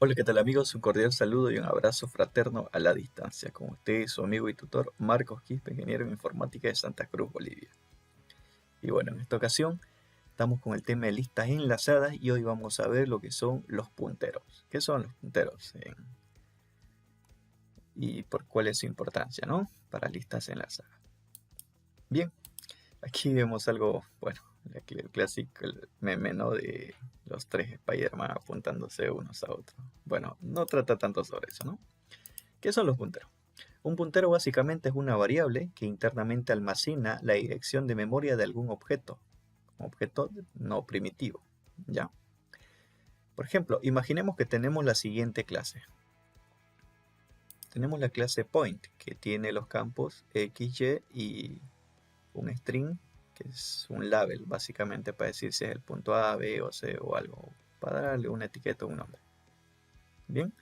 Hola, ¿qué tal amigos? Un cordial saludo y un abrazo fraterno a la distancia. Con ustedes, su amigo y tutor Marcos Quispe, ingeniero en informática de Santa Cruz, Bolivia. Y bueno, en esta ocasión estamos con el tema de listas enlazadas y hoy vamos a ver lo que son los punteros. ¿Qué son los punteros? Y por cuál es su importancia, ¿no? Para listas enlazadas. Bien, aquí vemos algo, bueno, aquí el clásico, el meme, ¿no? De los tres Spider-Man apuntándose unos a otros. Bueno, no trata tanto sobre eso, ¿no? ¿Qué son los punteros? Un puntero básicamente es una variable que internamente almacena la dirección de memoria de algún objeto, un objeto no primitivo, ¿ya? Por ejemplo, imaginemos que tenemos la siguiente clase. Tenemos la clase point, que tiene los campos x, y un string, que es un label, básicamente para decir si es el punto A, B o C o algo, para darle una etiqueta o un nombre. Bien.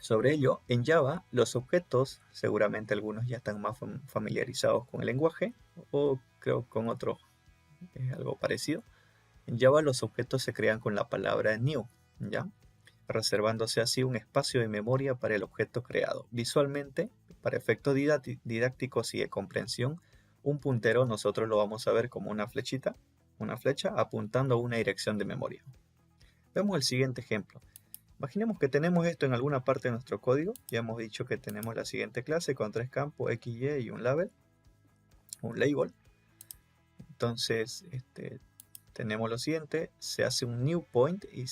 Sobre ello, en Java, los objetos, seguramente algunos ya están más familiarizados con el lenguaje, o creo con otros es algo parecido. En Java los objetos se crean con la palabra new, ¿ya? Reservándose así un espacio de memoria para el objeto creado. Visualmente, para efectos didácticos y de comprensión, un puntero nosotros lo vamos a ver como una flechita, una flecha apuntando a una dirección de memoria. Vemos el siguiente ejemplo. Imaginemos que tenemos esto en alguna parte de nuestro código. Ya hemos dicho que tenemos la siguiente clase con tres campos, x, y y un label. Entonces, tenemos lo siguiente. Se hace un new point y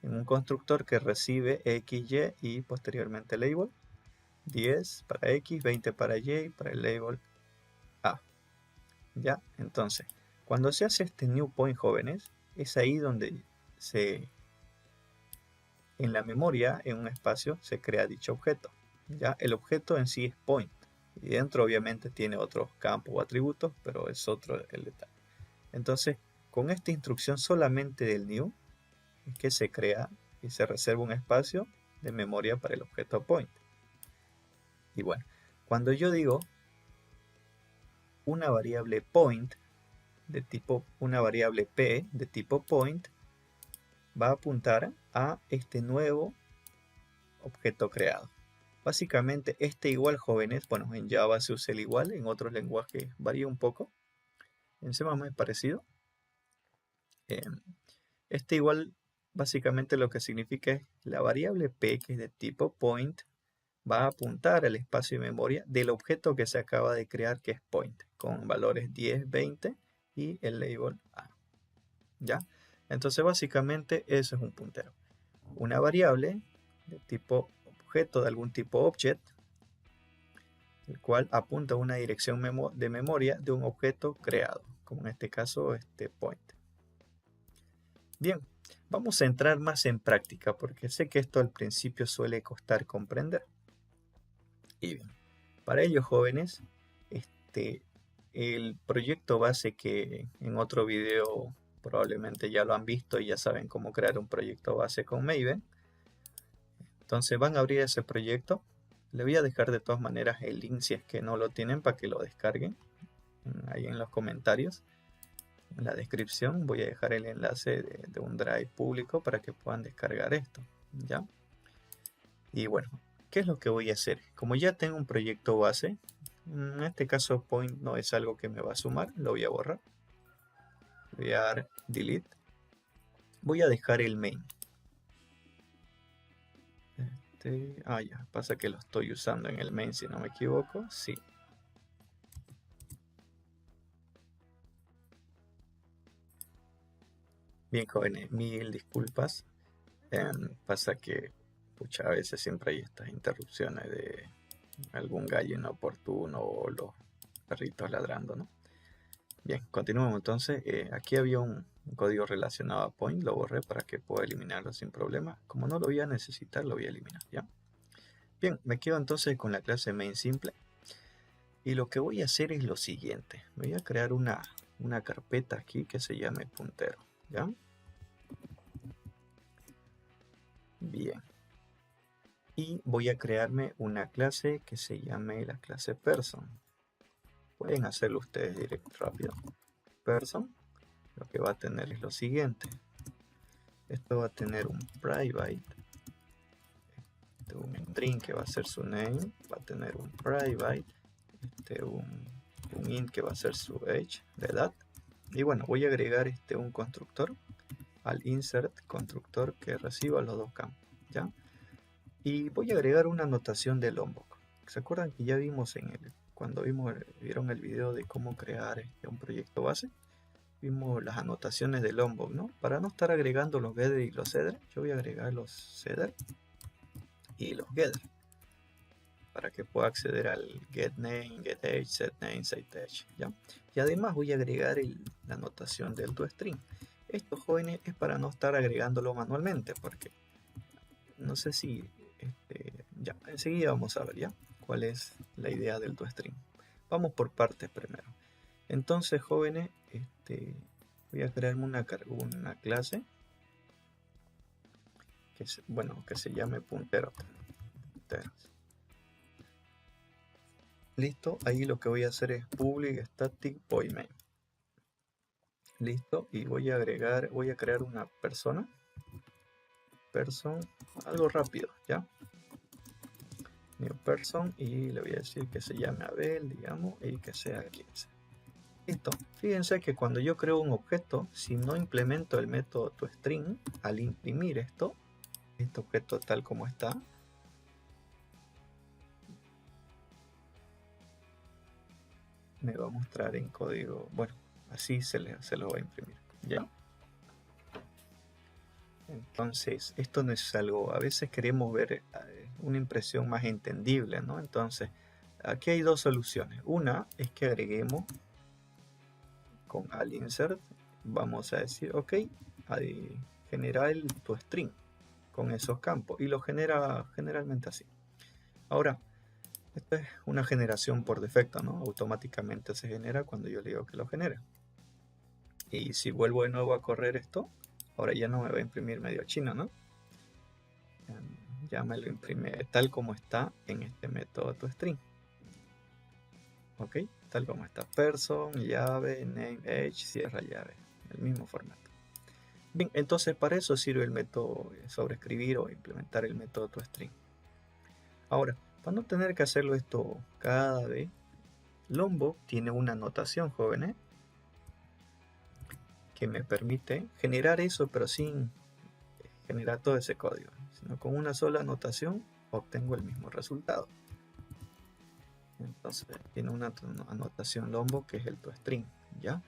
en un constructor que recibe x, y posteriormente label. 10 para x, 20 para y, para el label a. ¿Ya? Entonces, cuando se hace este new point, jóvenes, es ahí donde en la memoria, en un espacio, se crea dicho objeto. ¿Ya? El objeto en sí es point. Y dentro obviamente tiene otros campos o atributos, pero es otro el detalle. Entonces, con esta instrucción solamente del new, es que se crea y se reserva un espacio de memoria para el objeto point. Y bueno, cuando yo digo una variable point de tipo, una variable p de tipo point, va a apuntar a este nuevo objeto creado. Básicamente este igual, jóvenes, bueno, en Java se usa el igual, en otros lenguajes varía un poco, en C++ es parecido. Este igual básicamente lo que significa es la variable p, que es de tipo point, va a apuntar al espacio de memoria del objeto que se acaba de crear, que es point, con valores 10, 20 y el label a. ¿Ya? Entonces básicamente eso es un puntero. Una variable de tipo objeto, de algún tipo object, el cual apunta a una dirección de memoria de un objeto creado, como en este caso point. Bien, vamos a entrar más en práctica porque sé que esto al principio suele costar comprender. Y bien, para ello, jóvenes, el proyecto base, que en otro video probablemente ya lo han visto y ya saben cómo crear un proyecto base con Maven. Entonces van a abrir ese proyecto. Le voy a dejar de todas maneras el link, si es que no lo tienen, para que lo descarguen ahí en los comentarios. En la descripción voy a dejar el enlace de un drive público para que puedan descargar esto, ¿ya? Y bueno, ¿qué es lo que voy a hacer? Como ya tengo un proyecto base, en este caso point no es algo que me va a sumar, lo voy a borrar. Voy a dar delete. Voy a dejar el main. Ya, pasa que lo estoy usando en el main, si no me equivoco. Sí. Bien, jóvenes, mil disculpas. Pasa que, pucha, a veces siempre hay estas interrupciones de algún gallo inoportuno o los perritos ladrando, ¿no? Bien, continuamos entonces. Aquí había un código relacionado a point, lo borré para que pueda eliminarlo sin problema. Como no lo voy a necesitar, lo voy a eliminar, ¿ya? Bien, me quedo entonces con la clase main simple. Y lo que voy a hacer es lo siguiente. Voy a crear una carpeta aquí que se llame puntero, ¿ya? Bien. Y voy a crearme una clase que se llame la clase person. Pueden hacerlo ustedes directo, rápido. Person. lo que va a tener es lo siguiente. Esto va a tener un private, un string que va a ser su name, va a tener un private, un int que va a ser su age, la edad. Y bueno, voy a agregar un constructor al insert constructor que reciba los dos campos, ¿ya? Y voy a agregar una anotación de Lombok. ¿Se acuerdan que ya vimos cuando vieron el video de cómo crear un proyecto base? Vimos las anotaciones de Lombok, ¿no? Para no estar agregando los getter y los setter, yo voy a agregar los setter y los getter para que pueda acceder al getName, getAge, setName, setAge, ¿ya? Y además voy a agregar la anotación del toString. Esto, jóvenes, es para no estar agregándolo manualmente, porque no sé si ya, enseguida vamos a ver ya cuál es la idea del toString. Vamos por partes primero. Entonces, jóvenes, voy a crearme una clase que se llame punteros. Listo, ahí lo que voy a hacer es public static void main. Listo, y voy a crear una persona, algo rápido, ¿ya? New person, y le voy a decir que se llame Abel, digamos, y que sea 15. Listo, fíjense que cuando yo creo un objeto, si no implemento el método toString, al imprimir este objeto tal como está, me va a mostrar en código, bueno, así se lo va a imprimir, ¿ya? Entonces, esto no es algo, a veces queremos ver una impresión más entendible, ¿no? Entonces, aquí hay dos soluciones. Una es que agreguemos con al insert, vamos a decir, ok, generar el toString con esos campos, y lo genera generalmente así. Ahora, esta es una generación por defecto, ¿no? Automáticamente se genera cuando yo le digo que lo genere. Y si vuelvo de nuevo a correr esto, ahora ya no me va a imprimir medio chino, ¿no? Ya me lo imprime tal como está en este método toString. Ok, tal como está. Person, llave, name, age, cierra llave. El mismo formato. Bien, entonces para eso sirve el método sobreescribir o implementar el método toString. Ahora, para no tener que hacerlo esto cada vez, Lombok tiene una anotación, jóvenes, que me permite generar eso, pero sin generar todo ese código, sino con una sola anotación obtengo el mismo resultado. Entonces tiene una anotación Lombok que es el toString, ¿ya?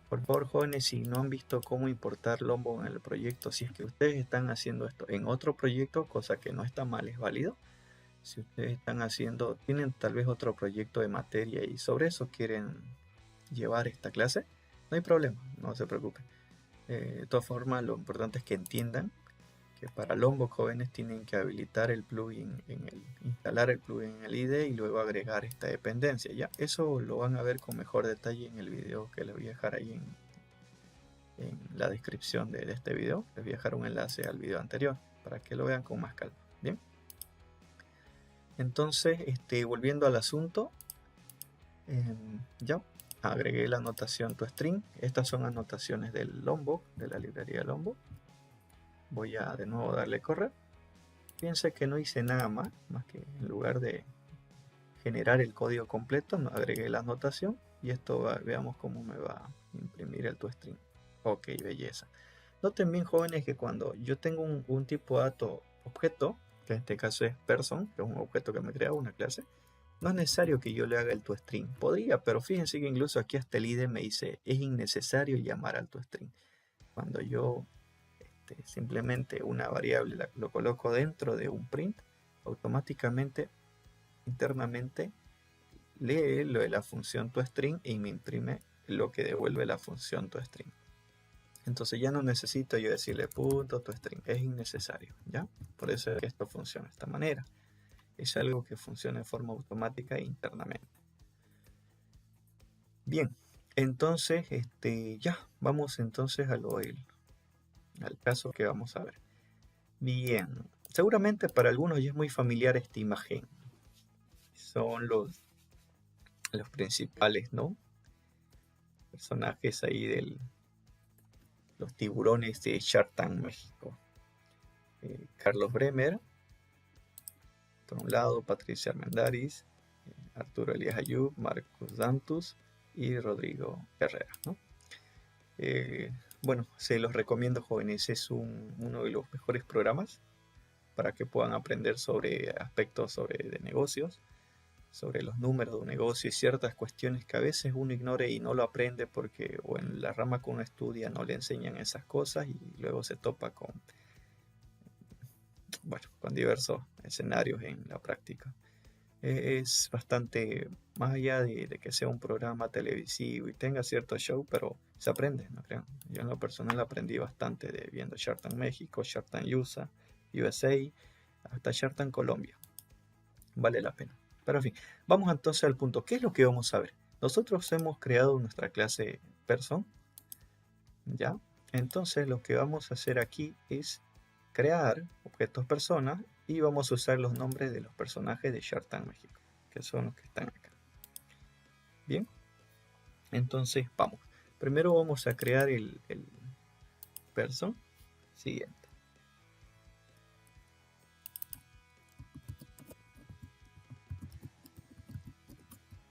Por favor, jóvenes, si no han visto cómo importar Lombok en el proyecto, si es que ustedes están haciendo esto en otro proyecto, cosa que no está mal, es válido. Si ustedes están tienen tal vez otro proyecto de materia y sobre eso quieren llevar esta clase, no hay problema, no se preocupen. De todas formas, lo importante es que entiendan que para Lombok, jóvenes, tienen que habilitar el plugin instalar el plugin en el IDE y luego agregar esta dependencia. Ya, eso lo van a ver con mejor detalle en el video que les voy a dejar ahí en la descripción de este video. Les voy a dejar un enlace al video anterior para que lo vean con más calma. Bien. Entonces, volviendo al asunto, ya agregué la anotación toString. Estas son anotaciones del Lombok, de la librería Lombok. Voy a de nuevo darle correr. Fíjense que no hice nada más que en lugar de generar el código completo, agregué la anotación y esto veamos cómo me va a imprimir el toString. Ok, belleza. Noten bien, jóvenes, que cuando yo tengo un tipo de dato objeto, que en este caso es person, que es un objeto que me crea una clase, no es necesario que yo le haga el toString. Podría, pero fíjense que incluso aquí hasta el IDE me dice es innecesario llamar al toString. Cuando yo simplemente una variable lo coloco dentro de un print, automáticamente internamente lee lo de la función toString y me imprime lo que devuelve la función toString. Entonces ya no necesito yo decirle punto toString, es innecesario, ¿ya? Por eso es que esto funciona de esta manera. Es algo que funciona de forma automática internamente. Bien, entonces ya vamos entonces al caso que vamos a ver. Bien, seguramente para algunos ya es muy familiar esta imagen. Son los principales, ¿no? Personajes ahí los tiburones de Shark Tank México. Carlos Bremer, por un lado, Patricia Armendariz, Arturo Elías Ayub, Marcos Dantus y Rodrigo Herrera, ¿no? Bueno, se los recomiendo, jóvenes, es uno de los mejores programas para que puedan aprender sobre aspectos de negocios, sobre los números de un negocio y ciertas cuestiones que a veces uno ignora y no lo aprende porque o en la rama que uno estudia no le enseñan esas cosas y luego se topa con diversos escenarios en la práctica. Es bastante, más allá de que sea un programa televisivo y tenga cierto show, pero se aprende, no crean. Yo en lo personal aprendí bastante viendo Shark Tank México, Shark Tank USA, hasta Shark Tank Colombia. Vale la pena. Pero en fin, vamos entonces al punto. ¿Qué es lo que vamos a ver? Nosotros hemos creado nuestra clase Person, ¿ya? Entonces lo que vamos a hacer aquí es crear objetos personas y vamos a usar los nombres de los personajes de Shark Tank México, que son los que están acá. Bien, entonces vamos. Primero vamos a crear el person siguiente.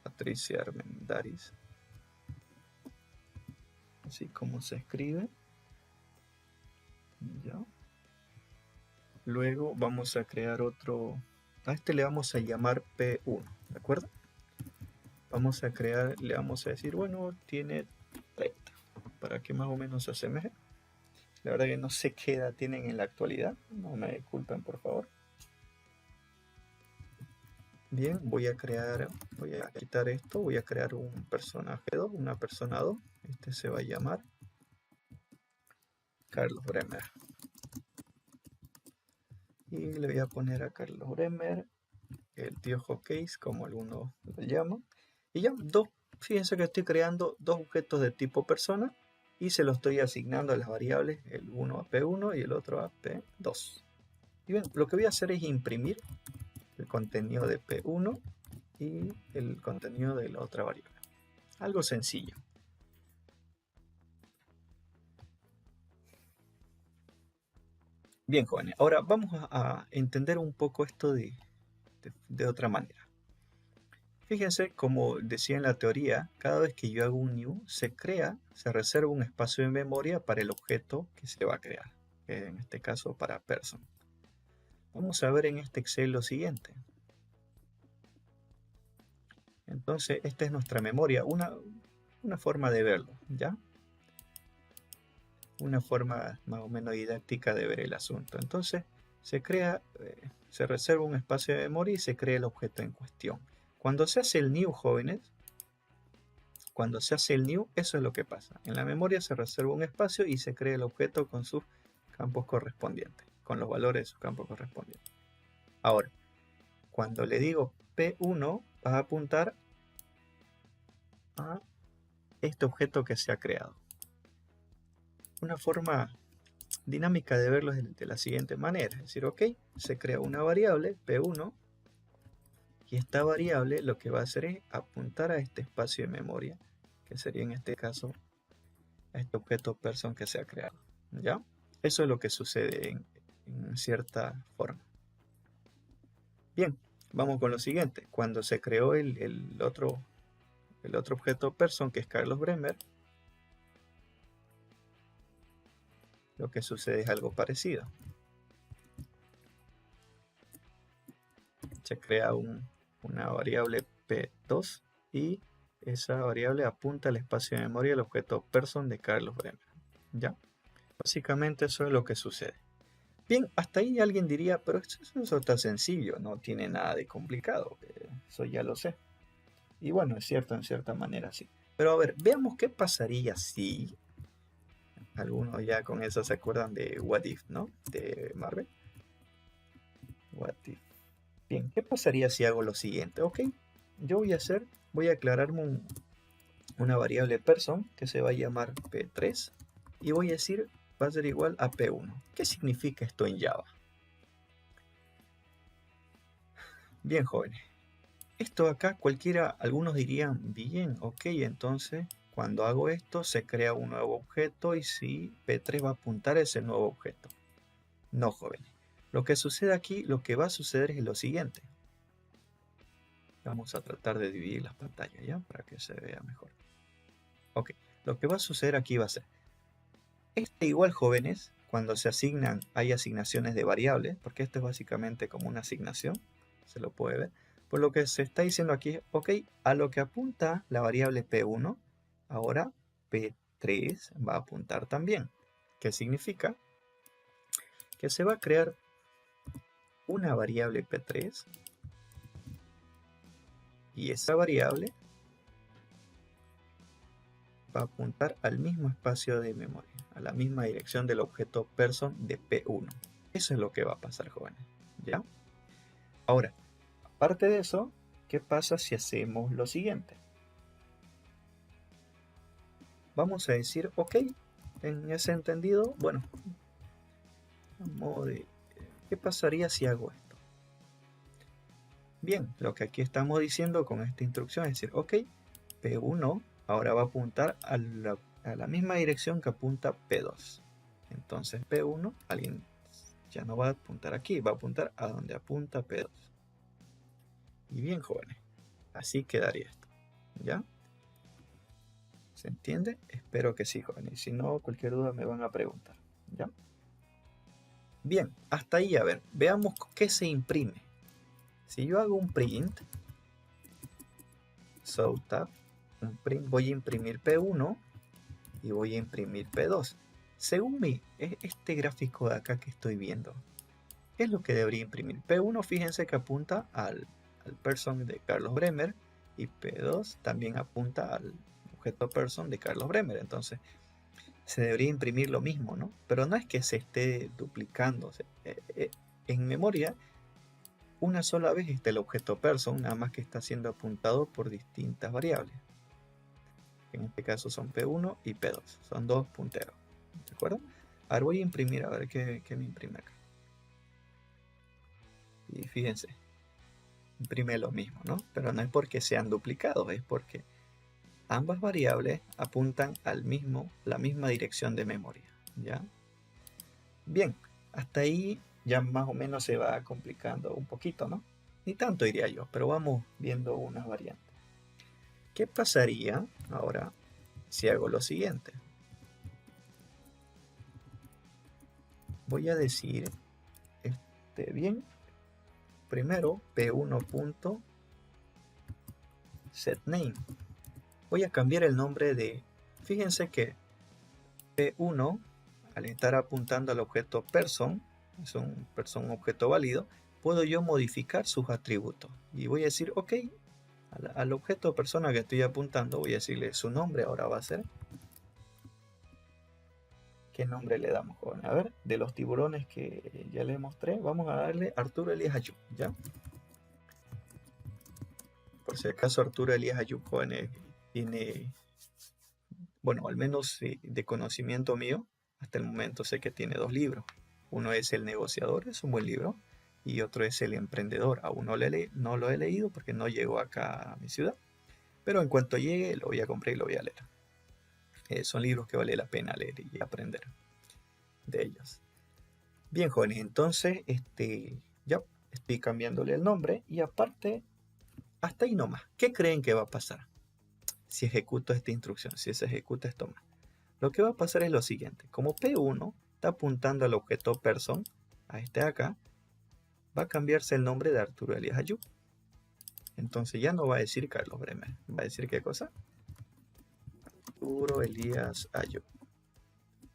Patricia Armendariz. Así como se escribe. Ya. Luego vamos a crear otro. A este le vamos a llamar P1, ¿de acuerdo? Vamos a crear, le vamos a decir, bueno, tiene 30, para que más o menos se asemeje. La verdad que no sé qué edad tienen en la actualidad, no me disculpen por favor. Bien, voy a quitar esto, voy a crear un personaje 2, una persona 2. Este se va a llamar Carlos Bremer. Y le voy a poner a Carlos Bremer el tío Hawkeye, como algunos lo llaman. Y ya, fíjense que estoy creando dos objetos de tipo persona y se los estoy asignando a las variables, el uno a P1 y el otro a P2. Y bien, lo que voy a hacer es imprimir el contenido de P1 y el contenido de la otra variable. Algo sencillo. Bien, jóvenes, ahora vamos a entender un poco esto de otra manera. Fíjense, como decía en la teoría, cada vez que yo hago un new, se reserva un espacio de memoria para el objeto que se va a crear, en este caso para person. Vamos a ver en este Excel lo siguiente. Entonces, esta es nuestra memoria, una forma de verlo, ¿ya? Una forma más o menos didáctica de ver el asunto. Entonces, se reserva un espacio de memoria y se crea el objeto en cuestión. Cuando se hace el new, jóvenes, cuando se hace el new, eso es lo que pasa. En la memoria se reserva un espacio y se crea el objeto con sus campos correspondientes, con los valores de sus campos correspondientes. Ahora, cuando le digo P1, vas a apuntar a este objeto que se ha creado. Una forma dinámica de verlo es de la siguiente manera. Es decir, ok, se crea una variable, P1, y esta variable lo que va a hacer es apuntar a este espacio de memoria, que sería en este caso este objeto person que se ha creado. ¿Ya? Eso es lo que sucede en cierta forma. Bien, vamos con lo siguiente. Cuando se creó el otro objeto person, que es Carlos Bremer, lo que sucede es algo parecido. Se crea una variable P2 y esa variable apunta al espacio de memoria del objeto person de Carlos Bremer. ¿Ya? Básicamente eso es lo que sucede. Bien, hasta ahí alguien diría, pero eso está sencillo, no tiene nada de complicado, eso ya lo sé. Y bueno, es cierto, en cierta manera sí. Pero a ver, veamos qué pasaría si... Algunos ya con eso se acuerdan de What If, ¿no? De Marvel. What If. Bien, ¿qué pasaría si hago lo siguiente? Ok, yo voy a aclararme una variable person que se va a llamar P3 y voy a decir, va a ser igual a P1. ¿Qué significa esto en Java? Bien, jóvenes. Esto acá algunos dirían, bien, ok, entonces Cuando hago esto, se crea un nuevo objeto y si P3 va a apuntar a ese nuevo objeto. No, jóvenes. Lo que sucede aquí, lo que va a suceder es lo siguiente. Vamos a tratar de dividir las pantallas, ¿ya? Para que se vea mejor. Ok, lo que va a suceder aquí va a ser, igual, jóvenes, cuando se asignan, hay asignaciones de variables, porque esto es básicamente como una asignación, se lo puede ver. Por lo que se está diciendo aquí es, ok, a lo que apunta la variable P1, ahora P3 va a apuntar también. ¿Qué significa? Que se va a crear una variable P3 y esa variable va a apuntar al mismo espacio de memoria, a la misma dirección del objeto person de P1. Eso es lo que va a pasar, jóvenes, ¿ya? Ahora, aparte de eso, ¿qué pasa si hacemos lo siguiente? Vamos a decir, ok, en ese entendido, bueno, ¿qué pasaría si hago esto? Bien, lo que aquí estamos diciendo con esta instrucción es decir, ok, P1 ahora va a apuntar a la misma dirección que apunta P2. Entonces P1, alguien ya no va a apuntar aquí, va a apuntar a donde apunta P2. Y bien, jóvenes, así quedaría esto, ¿ya? ¿Se entiende? Espero que sí, jóvenes. Si no, cualquier duda me van a preguntar, ¿ya? Bien, hasta ahí, a ver, veamos qué se imprime. Si yo hago un print, tab, un print, voy a imprimir P1 y voy a imprimir P2. Según este gráfico de acá que estoy viendo, ¿qué es lo que debería imprimir? P1, fíjense que apunta al person de Carlos Bremer y P2 también apunta al objeto person de Carlos Bremer. Entonces, se debería imprimir lo mismo, ¿no? Pero no es que se esté duplicando. En memoria, una sola vez está el objeto person, nada más que está siendo apuntado por distintas variables. En este caso son P1 y P2, son dos punteros, ¿de acuerdo? Ahora voy a imprimir, a ver qué me imprime acá. Y fíjense, imprime lo mismo, ¿no? Pero no es porque sean duplicados, es porque ambas variables apuntan la misma dirección de memoria, ¿ya? Bien, hasta ahí ya más o menos se va complicando un poquito, ¿no? Ni tanto diría yo, pero vamos viendo unas variantes. ¿Qué pasaría ahora si hago lo siguiente? Voy a decir, bien, primero p1.setName. Voy a cambiar el nombre de, fíjense que p1, al estar apuntando al objeto person, es un objeto válido, puedo yo modificar sus atributos. Y voy a decir, ok, al objeto persona que estoy apuntando, voy a decirle su nombre, ahora va a ser. ¿Qué nombre le damos, joven? A ver, de los tiburones que ya les mostré, vamos a darle Arturo Elías Ayub, ¿ya? Por si acaso Arturo Elías Ayub, joven, tiene, bueno, al menos de conocimiento mío, hasta el momento sé que tiene dos libros. Uno es El Negociador, es un buen libro, y otro es El Emprendedor. Aún no lo he leído porque no llegó acá a mi ciudad, pero en cuanto llegue lo voy a comprar y lo voy a leer. Son libros que vale la pena leer y aprender de ellos. Bien, jóvenes, entonces ya estoy cambiándole el nombre y aparte, hasta ahí nomás. ¿Qué creen que va a pasar si ejecuto esta instrucción? Si se ejecuta esto más. Lo que va a pasar es lo siguiente. Como P1 está apuntando al objeto person, a este de acá, va a cambiarse el nombre de Arturo Elías Ayub. Entonces ya no va a decir Carlos Bremer. Va a decir ¿qué cosa? Arturo Elías Ayub.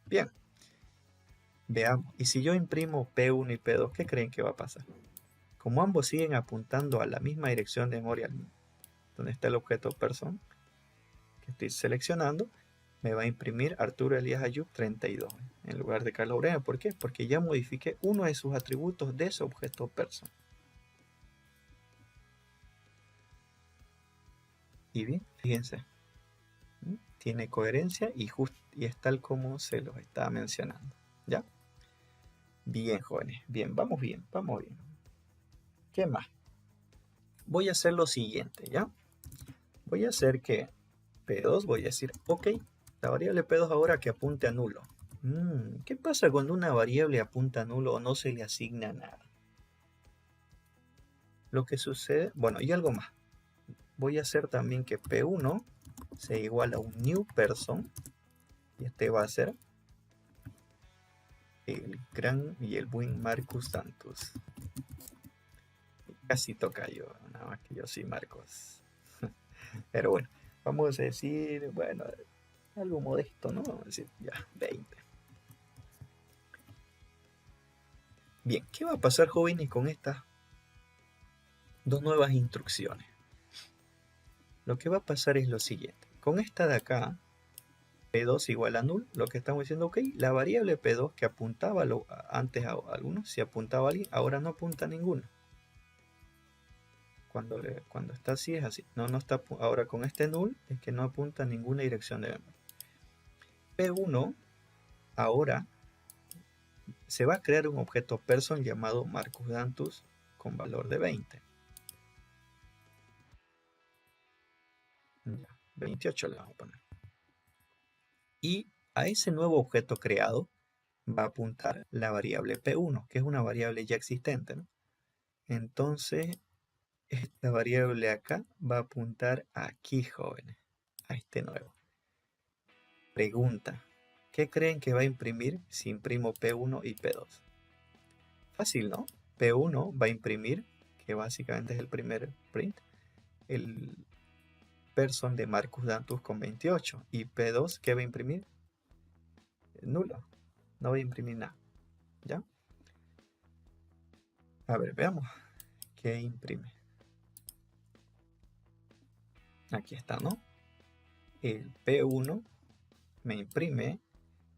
Bien. Veamos. Y si yo imprimo P1 y P2, ¿qué creen que va a pasar? Como ambos siguen apuntando a la misma dirección de memoria, donde está el objeto person que estoy seleccionando, me va a imprimir Arturo Elías Ayub 32 en lugar de Carlos Bremer. ¿Por qué? Porque ya modifiqué uno de sus atributos de ese objeto person. Y bien, fíjense, tiene coherencia y es tal como se los estaba mencionando. ¿Ya? Bien, jóvenes, bien, vamos bien, vamos bien. ¿Qué más? Voy a hacer lo siguiente, ¿ya? Voy a hacer que P2 voy a decir, ok, la variable P2 ahora que apunte a nulo. ¿Qué pasa cuando una variable apunta a nulo o no se le asigna nada? Lo que sucede, bueno, y algo más. Voy a hacer también que P1 sea igual a un new person. Y este va a ser el gran y el buen Marcus Santos. Casi toca yo, nada más que yo soy Marcos. Pero bueno, vamos a decir, bueno, algo modesto, ¿no? Vamos a decir, ya, 20. Bien, ¿qué va a pasar, jóvenes, con estas dos nuevas instrucciones? Lo que va a pasar es lo siguiente. Con esta de acá, P2 igual a null, lo que estamos diciendo, ok, la variable P2 que apuntaba antes a alguno, si apuntaba a alguien, ahora no apunta a ninguno. Cuando está así es así. No está, ahora con este null es que no apunta a ninguna dirección de memoria. P1 ahora se va a crear un objeto person llamado Marcus Dantus con valor de 20. Ya, 28 le vamos a poner. Y a ese nuevo objeto creado va a apuntar la variable P1, que es una variable ya existente, ¿no? Entonces, esta variable acá va a apuntar aquí, jóvenes, a este nuevo. Pregunta, ¿qué creen que va a imprimir si imprimo P1 y P2? Fácil, ¿no? P1 va a imprimir, que básicamente es el primer print, el person de Marcus Dantus con 28. Y P2, ¿qué va a imprimir? Nulo. No va a imprimir nada. ¿Ya? A ver, veamos. ¿Qué imprime? Aquí está, ¿no? El P1 me imprime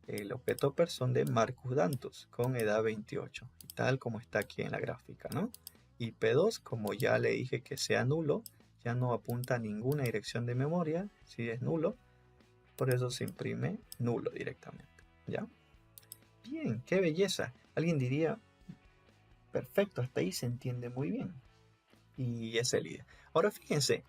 el objeto person de Marcus Dantus con edad 28, tal como está aquí en la gráfica, ¿no? Y P2, como ya le dije que sea nulo, ya no apunta a ninguna dirección de memoria, si es nulo, por eso se imprime nulo directamente, ¿ya? Bien, qué belleza. Alguien diría, perfecto, hasta ahí se entiende muy bien. Y esa es la idea. Ahora fíjense,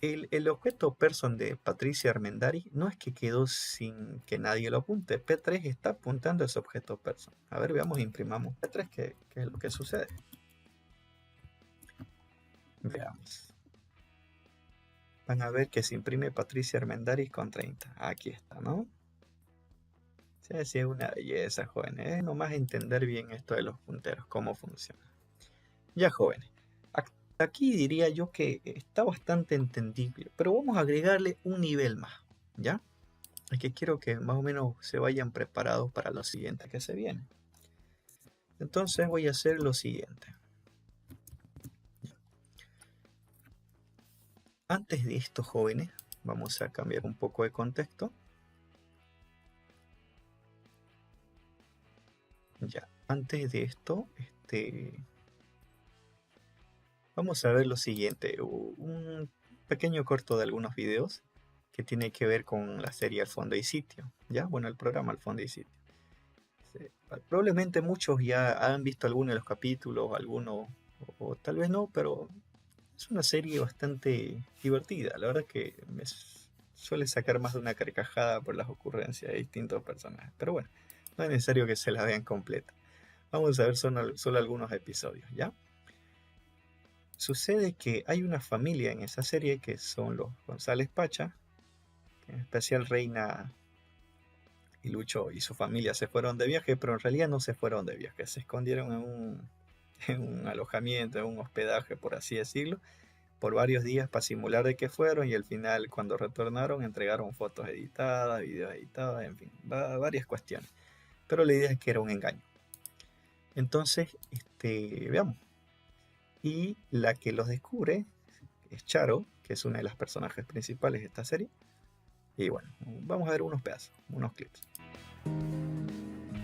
el objeto person de Patricia Armendari no es que quedó sin que nadie lo apunte. P3 está apuntando a ese objeto person. A ver, veamos, imprimamos P3, ¿qué es lo que sucede? Veamos. Van a ver que se imprime Patricia Armendari con 30. Aquí está, ¿no? Sí, sí, es una belleza, jóvenes. Es nomás entender bien esto de los punteros, cómo funciona. Ya, jóvenes. Aquí diría yo que está bastante entendible, pero vamos a agregarle un nivel más, ¿ya? Es que quiero que más o menos se vayan preparados para lo siguiente que se viene. Entonces voy a hacer lo siguiente. Antes de esto, jóvenes, vamos a cambiar un poco de contexto. Ya, antes de esto, vamos a ver lo siguiente. Un pequeño corto de algunos videos que tiene que ver con la serie Al Fondo y Sitio. ¿Ya? Bueno, el programa Al Fondo y Sitio. Sí, probablemente muchos ya han visto alguno de los capítulos, algunos, o tal vez no, pero es una serie bastante divertida. La verdad que me suele sacar más de una carcajada por las ocurrencias de distintos personajes. Pero bueno, no es necesario que se la vean completa. Vamos a ver solo algunos episodios, ¿ya? Sucede que hay una familia en esa serie que son los González Pacha, en especial Reina y Lucho y su familia se fueron de viaje, pero en realidad no se fueron de viaje, se escondieron en un alojamiento, en un hospedaje, por así decirlo, por varios días para simular de que fueron y al final cuando retornaron entregaron fotos editadas, videos editados, en fin, varias cuestiones. Pero la idea es que era un engaño. Entonces, veamos. Y la que los descubre es Charo, que es una de las personajes principales de esta serie. Y bueno, vamos a ver unos pedazos, unos clips.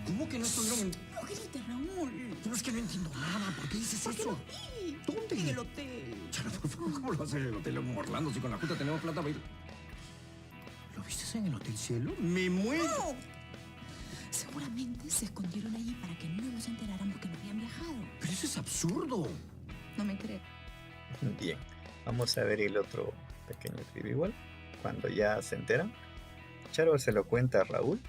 ¿Cómo que no estuvieron en...? No grites, Raúl. Pero es que no entiendo nada. ¿Por qué dices Porque eso? lo vi. ¿Dónde? En el hotel. Chara, por favor, ¿cómo lo haces en el hotel Orlando si con la Junta tenemos plata para ir? ¿Lo viste en el Hotel Cielo? ¡Me muero! No. Seguramente se escondieron allí para que no nos enteráramos que no habían viajado. Pero eso es absurdo. No me crees. Bien, vamos a ver el otro pequeño clip igual. cuando ya se enteran, Charo se lo cuenta a Raúl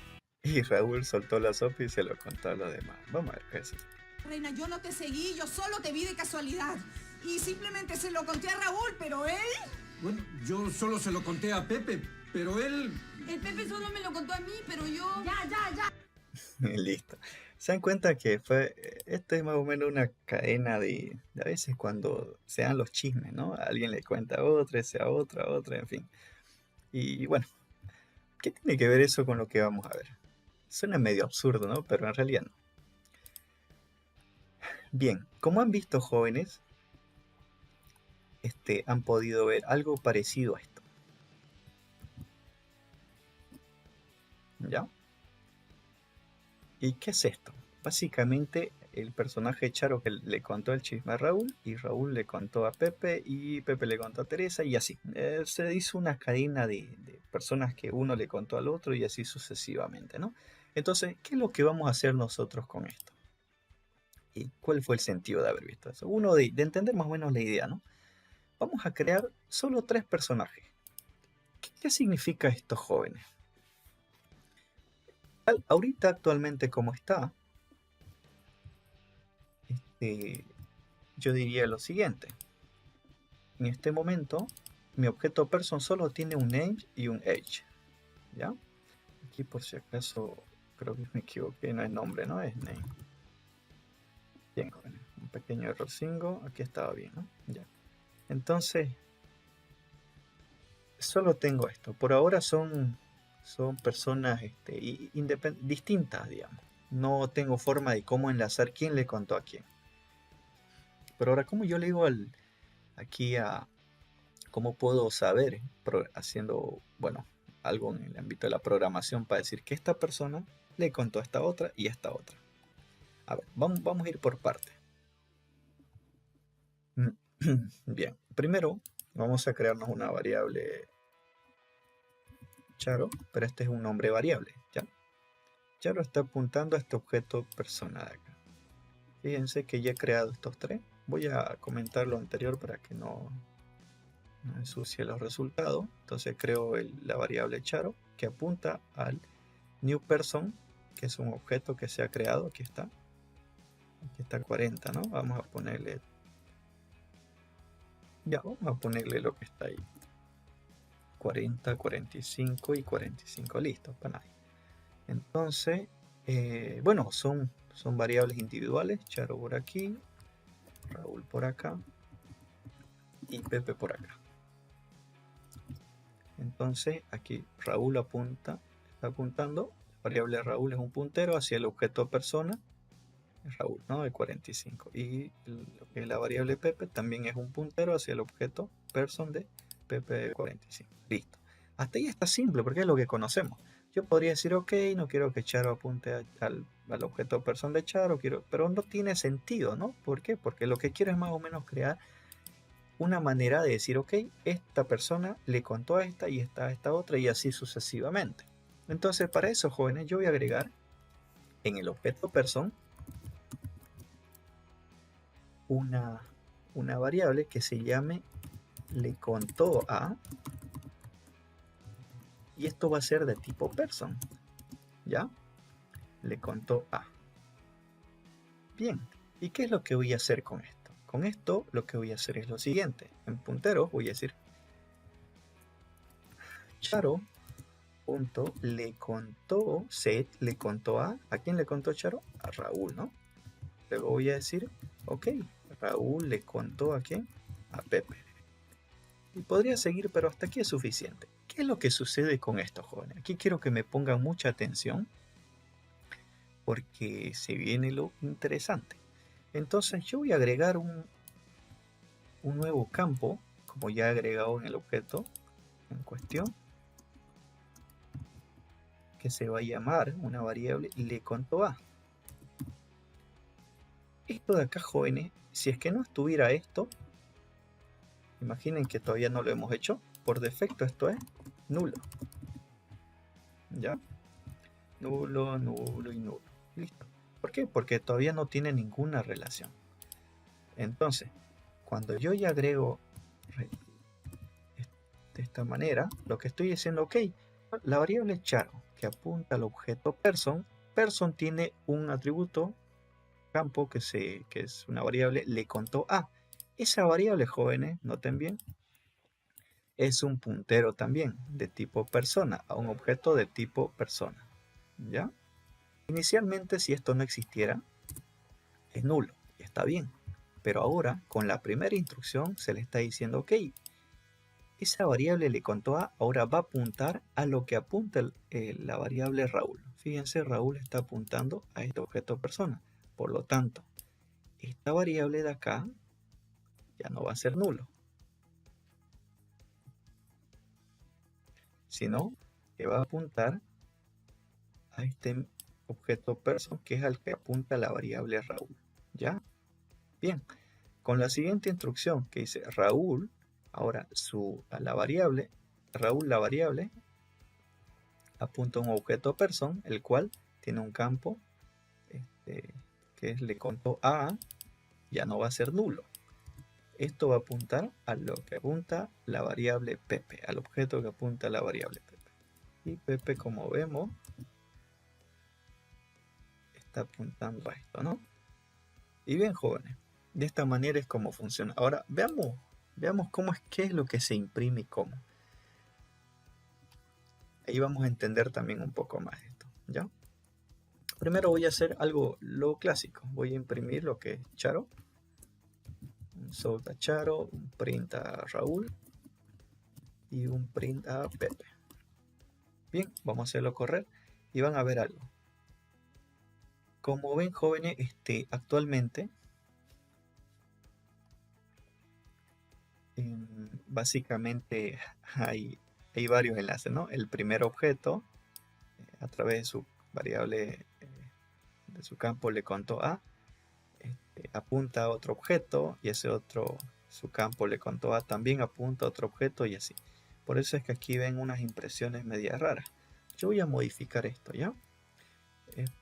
y Raúl soltó la sopa y se lo contó a los demás. Vamos a ver qué es eso. Reina, yo no te seguí, yo solo te vi de casualidad. Y simplemente se lo conté a Raúl, pero él... Bueno, yo solo se lo conté a Pepe, pero él... El Pepe solo me lo contó a mí, pero yo... Ya. Listo. Se dan cuenta que fue, esto es más o menos una cadena de a veces cuando se dan los chismes, ¿no? Alguien le cuenta a otra, ese a otra, en fin. Y bueno, ¿qué tiene que ver eso con lo que vamos a ver? Suena medio absurdo, ¿no? Pero en realidad no. Bien, como han visto jóvenes, han podido ver algo parecido a esto. ¿Ya? ¿Y qué es esto? Básicamente el personaje Charo que le contó el chisme a Raúl y Raúl le contó a Pepe y Pepe le contó a Teresa y así. Se hizo una cadena de personas que uno le contó al otro y así sucesivamente, ¿no? Entonces, ¿qué es lo que vamos a hacer nosotros con esto? ¿Y cuál fue el sentido de haber visto eso? Uno, de entender más o menos la idea, ¿no? Vamos a crear solo 3 personajes. ¿Qué significa esto, jóvenes? Ahorita, actualmente, como está, yo diría lo siguiente. En este momento, mi objeto person solo tiene un name y un age. ¿Ya? Aquí, por si acaso, creo que me equivoqué, no es nombre, ¿no? Es name. Bien, jóvenes. Un pequeño error 5. Aquí estaba bien, ¿no? Ya. Entonces, solo tengo esto. Por ahora son personas distintas, digamos. No tengo forma de cómo enlazar quién le contó a quién. Pero ahora, ¿cómo yo le digo aquí a cómo puedo saber haciendo, bueno, algo en el ámbito de la programación para decir que esta persona le contó a esta otra y a esta otra? A ver, vamos a ir por parte. Bien, primero vamos a crearnos una variable Charo, pero este es un nombre variable, ¿ya? Charo está apuntando a este objeto persona de acá. Fíjense que ya he creado estos 3. Voy a comentar lo anterior para que no ensucie los resultados. Entonces creo la variable Charo que apunta al new person, que es un objeto que se ha creado. Aquí está 40, ¿no? Vamos a ponerle lo que está ahí. 40, 45 y 45, listo, para nadie. Entonces, bueno, son variables individuales. Charo por aquí, Raúl por acá y Pepe por acá. Entonces, aquí Raúl está apuntando. La variable Raúl es un puntero hacia el objeto persona, Raúl, ¿no? El 45. Y lo que es la variable Pepe también es un puntero hacia el objeto person de Pepe 45. Listo. Hasta ahí está simple porque es lo que conocemos. Yo podría decir, ok, no quiero que Charo apunte al objeto person de Charo, pero no tiene sentido, ¿no? ¿Por qué? Porque lo que quiero es más o menos crear una manera de decir, ok, esta persona le contó a esta y esta a esta otra y así sucesivamente. Entonces, para eso, jóvenes, yo voy a agregar en el objeto person una variable que se llame le contó a, y esto va a ser de tipo person, ¿ya? Le contó a. Bien, ¿y qué es lo que voy a hacer con esto? Con esto lo que voy a hacer es lo siguiente. En puntero voy a decir Charo punto le contó set, le contó a quién le contó Charo? A Raúl, ¿no? Luego voy a decir, ok, Raúl le contó a quién? A Pepe. Y podría seguir, pero hasta aquí es suficiente. ¿Qué es lo que sucede con estos jóvenes? Aquí quiero que me pongan mucha atención porque se viene lo interesante. Entonces yo voy a agregar un nuevo campo, como ya he agregado en el objeto en cuestión, que se va a llamar una variable le contó a. Esto de acá, jóvenes, si es que no estuviera esto, imaginen que todavía no lo hemos hecho, por defecto esto es nulo. ¿Ya? Nulo, nulo y nulo. Listo. ¿Por qué? Porque todavía no tiene ninguna relación. Entonces, cuando yo ya agrego de esta manera, lo que estoy diciendo, ok, la variable charo que apunta al objeto person tiene un atributo campo que es una variable, le contó a. Esa variable, jóvenes, noten bien, es un puntero también de tipo persona a un objeto de tipo persona. ¿Ya? Inicialmente, si esto no existiera, es nulo, y está bien. Pero ahora, con la primera instrucción, se le está diciendo, ok, esa variable le contó a, ahora va a apuntar a lo que apunta la variable Raúl. Fíjense, Raúl está apuntando a este objeto persona. Por lo tanto, esta variable de acá ya no va a ser nulo, sino que va a apuntar a este objeto person, que es al que apunta la variable Raúl. ¿Ya? Bien, con la siguiente instrucción que dice Raúl, ahora a la variable, Raúl la variable, apunta a un objeto person, el cual tiene un campo que le contó a, ya no va a ser nulo. Esto va a apuntar a lo que apunta la variable Pepe, al objeto que apunta la variable Pepe. Y Pepe, como vemos, está apuntando a esto, ¿no? Y bien, jóvenes, de esta manera es como funciona. Ahora, veamos qué es lo que se imprime y cómo. Ahí vamos a entender también un poco más esto, ¿ya? Primero voy a hacer lo clásico. Voy a imprimir lo que es charo. Un sold a charo, un print a Raúl y un print a Pepe. Bien, vamos a hacerlo correr y van a ver algo. Como ven, jóvenes, actualmente básicamente hay varios enlaces, ¿no? El primer objeto, a través de su variable de su campo le contó a, apunta a otro objeto, y ese otro, su campo le contó a, también apunta a otro objeto, y así. Por eso es que aquí ven unas impresiones medias raras. Yo voy a modificar esto, ¿ya?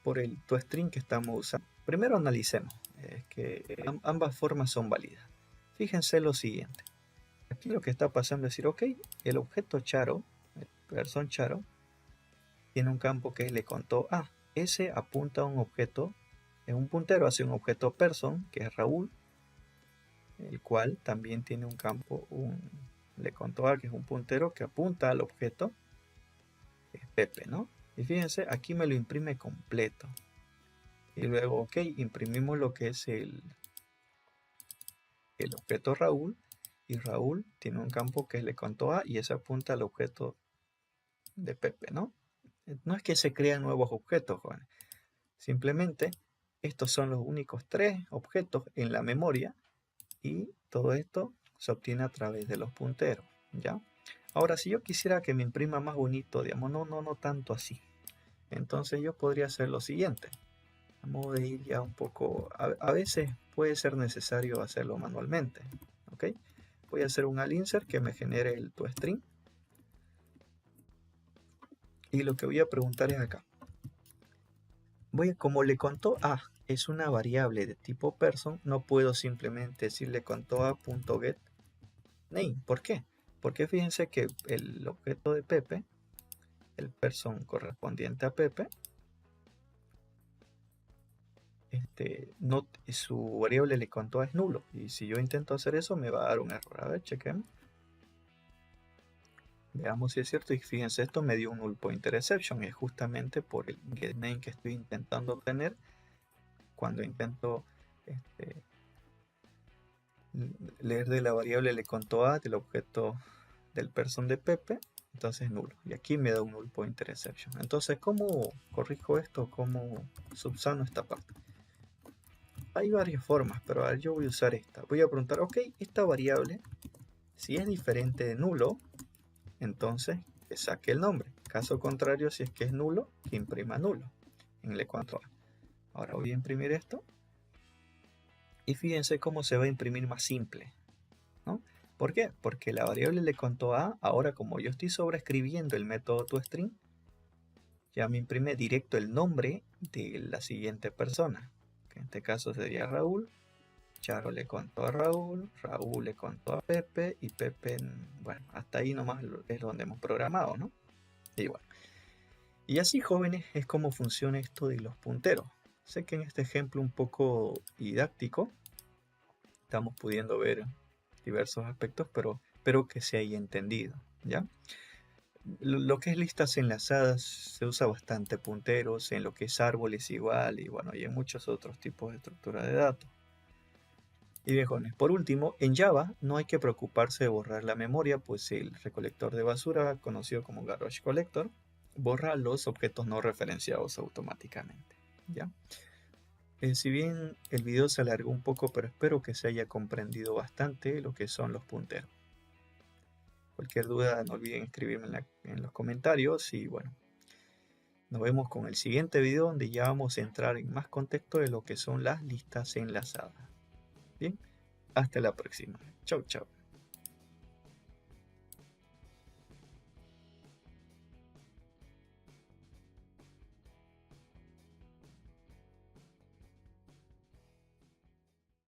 Por el toString que estamos usando. Primero analicemos que ambas formas son válidas. Fíjense lo siguiente. Aquí lo que está pasando es decir, ok, el objeto charo, el person charo, tiene un campo que le contó a. Ese apunta a un objeto, es un puntero hacia un objeto person, que es Raúl, el cual también tiene un campo, le contó a, que es un puntero que apunta al objeto, que es Pepe, ¿no? Y fíjense, aquí me lo imprime completo. Y luego, ok, imprimimos lo que es el objeto Raúl, y Raúl tiene un campo que le contó a, y ese apunta al objeto de Pepe, ¿no? No es que se crean nuevos objetos, jóvenes. Simplemente estos son los únicos 3 objetos en la memoria, y todo esto se obtiene a través de los punteros, ¿ya? Ahora, si yo quisiera que me imprima más bonito, digamos, no tanto así, entonces yo podría hacer lo siguiente. Vamos a ir ya un poco, a veces puede ser necesario hacerlo manualmente, ¿ok? Voy a hacer un alinsert que me genere el toString, y lo que voy a preguntar es acá. Como le contó a es una variable de tipo person, no puedo simplemente decirle contó a.get name. ¿Por qué? Porque fíjense que el objeto de Pepe, el person correspondiente a Pepe, su variable le contó a es nulo, y si yo intento hacer eso me va a dar un error. A ver, chequemos. Veamos si es cierto, y fíjense, esto me dio un null pointer exception, es justamente por el getName que estoy intentando obtener cuando intento leer de la variable le contó a del objeto del person de Pepe, entonces nulo, y aquí me da un null pointer exception. Entonces, ¿cómo corrijo esto? ¿Cómo subsano esta parte? Hay varias formas, pero a ver, yo voy a usar esta. Voy a preguntar, ok, esta variable, si es diferente de nulo, entonces que saque el nombre. Caso contrario, si es que es nulo, que imprima nulo en le cuanto a. Ahora voy a imprimir esto. Y fíjense cómo se va a imprimir más simple, ¿no? ¿Por qué? Porque la variable le contó a, ahora como yo estoy sobreescribiendo el método toString, ya me imprime directo el nombre de la siguiente persona, que en este caso sería Raúl Charo le contó a Raúl, Raúl le contó a Pepe y Pepe, bueno, hasta ahí nomás es donde hemos programado, ¿no? Y bueno. Y así, jóvenes, es como funciona esto de los punteros. Sé que en este ejemplo un poco didáctico estamos pudiendo ver diversos aspectos, pero espero que se haya entendido, ¿ya? Lo que es listas enlazadas se usa bastante punteros, en lo que es árboles igual, y bueno, y en muchos otros tipos de estructura de datos. Y bien, jóvenes, por último, en Java no hay que preocuparse de borrar la memoria, pues el recolector de basura, conocido como Garbage Collector, borra los objetos no referenciados automáticamente, ¿ya? Si bien el video se alargó un poco, pero espero que se haya comprendido bastante lo que son los punteros. Cualquier duda no olviden escribirme en los comentarios y bueno, nos vemos con el siguiente video donde ya vamos a entrar en más contexto de lo que son las listas enlazadas. Bien, hasta la próxima. Chau, chau.